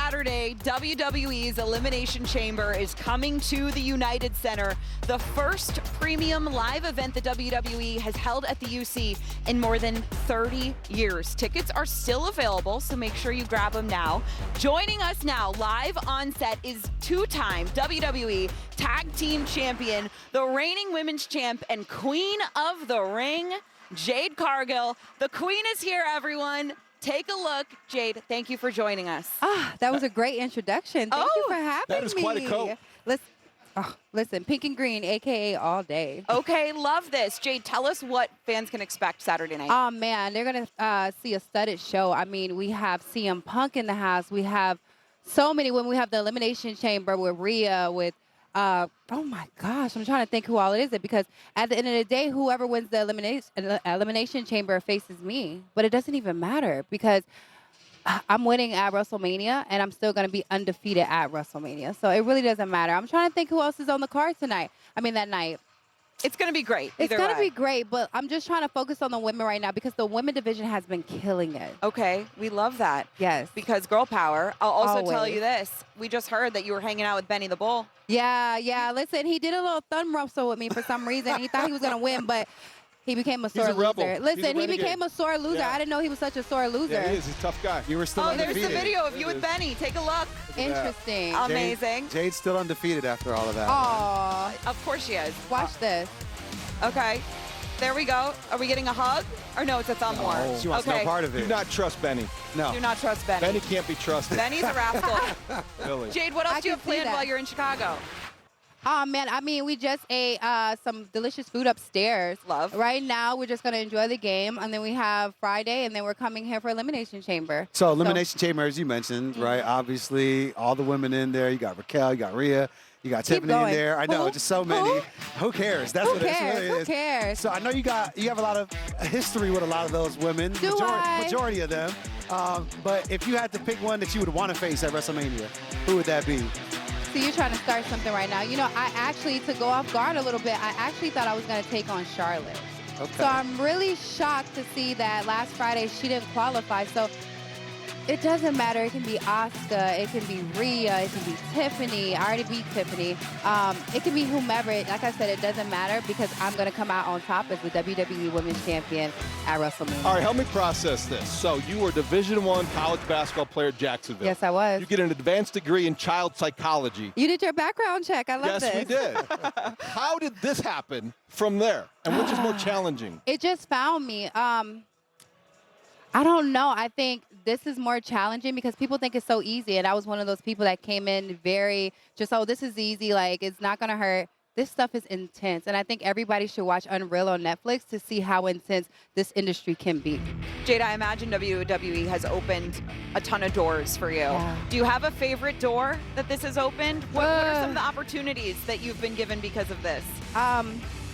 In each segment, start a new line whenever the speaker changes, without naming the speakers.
Saturday, WWE's Elimination Chamber is coming to the United Center, the first premium live event the WWE has held at the UC in more than 30 years. Tickets are still available, so make sure you grab them now. Joining us now, live on set, is two-time WWE Tag Team Champion, the reigning Women's Champ and Queen of the Ring, Jade Cargill. The Queen is here, everyone. Take a look. Jade, thank you for joining us.
That was a great introduction. Thank you for having me.
That is quite a coat.
Listen, pink and green, AKA all day.
Okay, love this. Jade, tell us what fans can expect Saturday night.
Oh, man, they're going to see a studded show. I mean, we have CM Punk in the house. We have so many women. We have the Elimination Chamber with Rhea, with oh my gosh, I'm trying to think who all it is, because at the end of the day, whoever wins the Elimination Chamber faces me. But it doesn't even matter, because I'm winning at WrestleMania, and I'm still going to be undefeated at WrestleMania. So it really doesn't matter. I'm trying to think who else is on the card tonight. I mean, that night.
It's going to be great.
It's going to be great, but I'm just trying to focus on the women right now, because the women division has been killing it.
Okay, we love that.
Yes.
Because girl power. I'll also tell
Always.
you this. We just heard that you were hanging out with Benny the Bull.
Yeah. Listen, he did a little thumb wrestle with me for some reason. He thought he was going to win, but he became a sore
He's a rebel.
loser. Listen, he
renegade.
became a sore loser.
Yeah.
I didn't know he was such a sore loser.
Yeah, he is. He's a tough guy.
You were still
Oh,
undefeated.
there's the video of you with Benny. Take a look.
Interesting.
Amazing.
Jade's still undefeated after all of that.
Aw.
Of course she is.
Watch this.
Okay. There we go. Are we getting a hug? Or no, it's a thumb war.
She wants
okay.
no part of
Do
it.
not trust Benny.
No.
Do not trust Benny.
Benny can't be trusted.
Benny's a rascal.
Really.
Jade, what else
I
do you
can
have
see
planned
that.
while you're in Chicago?
Oh, man, I mean, we just ate some delicious food upstairs.
Love.
Right now, we're just going to enjoy the game, and then we have Friday, and then we're coming here for Elimination Chamber.
So Elimination Chamber, as you mentioned, right? Obviously, all the women in there. You got Raquel, you got Rhea, you got
Keep
Tiffany in
going.
there. I know,
Who?
just so many. Who cares? That's
Who
what it
cares?
really
Who
is.
cares?
So I know you have a lot of history with a lot of those women.
Do I?
Majority of them. But if you had to pick one that you would want to face at WrestleMania, who would that be?
So you're trying to start something right now. You know, I actually, to go off guard a little bit, I actually thought I was going to take on Charlotte.
Okay.
So I'm really shocked to see that last Friday she didn't qualify. So it doesn't matter. It can be Asuka, it can be Rhea, it can be Tiffany. I already beat Tiffany. It can be whomever. Like I said, it doesn't matter, because I'm going to come out on top as the WWE Women's Champion at WrestleMania.
All right, help me process this. So you were Division I college basketball player at Jacksonville.
Yes, I was.
You get an advanced degree in child psychology.
You did your background check. I love
Yes,
this.
we did. How did this happen from there? And which is more challenging?
It just found me. I don't know. I think this is more challenging because people think it's so easy. And I was one of those people that came in very just, oh, this is easy. Like, it's not going to hurt. This stuff is intense. And I think everybody should watch Unreal on Netflix to see how intense this industry can be.
Jade, I imagine WWE has opened a ton of doors for you.
Yeah.
Do you have a favorite door that this has opened? What are some of the opportunities that you've been given because of this?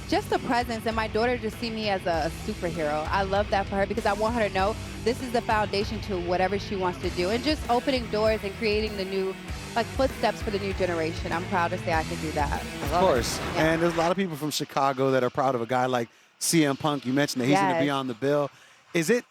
Just the presence, and my daughter just see me as a superhero. I love that for her, because I want her to know this is the foundation to whatever she wants to do, and just opening doors and creating the new, like, footsteps for the new generation. I'm proud to say I can do that.
Of course.
Yeah.
And there's a lot of people from Chicago that are proud of a guy like CM Punk. You mentioned that he's going to be
Yes.
on the bill. Is it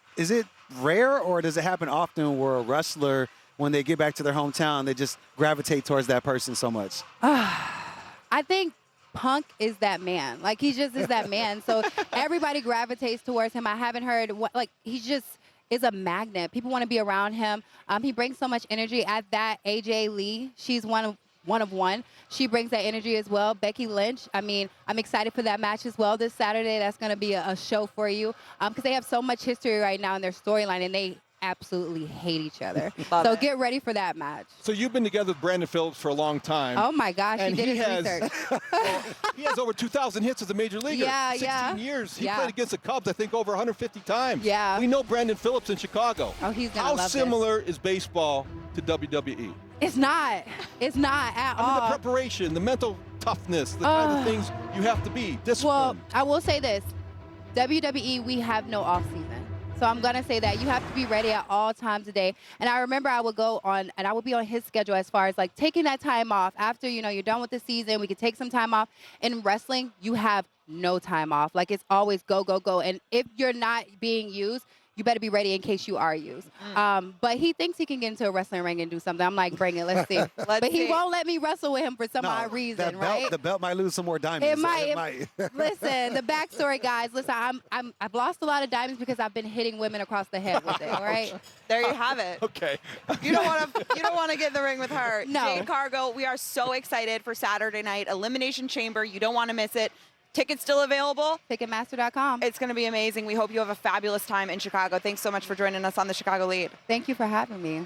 rare, or does it happen often where a wrestler, when they get back to their hometown, they just gravitate towards that person so much?
I think Punk is that man. Like, he just is that man. So everybody gravitates towards him. I haven't heard like, he just is a magnet. People want to be around him. He brings so much energy. At that, AJ Lee, she's one of one. She brings that energy as well. Becky Lynch, I mean, I'm excited for that match as well this Saturday. That's going to be a show for you, because they have so much history right now in their storyline, and they absolutely hate each other. So get ready for that match.
So you've been together with Brandon Phillips for a long time.
Oh my gosh,
And
he did
he
his
has-
research.
He has over 2,000 hits as a major leaguer.
Yeah,
16
yeah.
years. He
Yeah.
played against the Cubs, I think, over 150 times.
Yeah.
We know Brandon Phillips in Chicago.
Oh, he's gonna
How
love this.
similar is baseball to WWE?
It's not. It's not at
I mean, the
all.
preparation, the mental toughness, the kind of things you have to be. Discipline.
Well, I will say this. WWE, we have no off season. So I'm going to say that you have to be ready at all times a day. And I remember I would go on, and I would be on his schedule as far as, like, taking that time off. After, you know, you're done with the season, we could take some time off. In wrestling, you have no time off. Like, it's always go, go, go. And if you're not being used, you better be ready in case you are used. But he thinks he can get into a wrestling ring and do something. I'm like, bring it, let's see. But he won't let me wrestle with him for some odd reason, right?
The belt might lose some more diamonds.
It might. Listen, the backstory, guys. Listen, I've lost a lot of diamonds because I've been hitting women across the head with it. All right.
There you have it.
Okay.
You don't want to get in the ring with her.
No.
Jade Cargill, we are so excited for Saturday night Elimination Chamber. You don't want to miss it. Tickets still available.
Ticketmaster.com.
It's going to be amazing. We hope you have a fabulous time in Chicago. Thanks so much for joining us on the Chicago Lead.
Thank you for having me.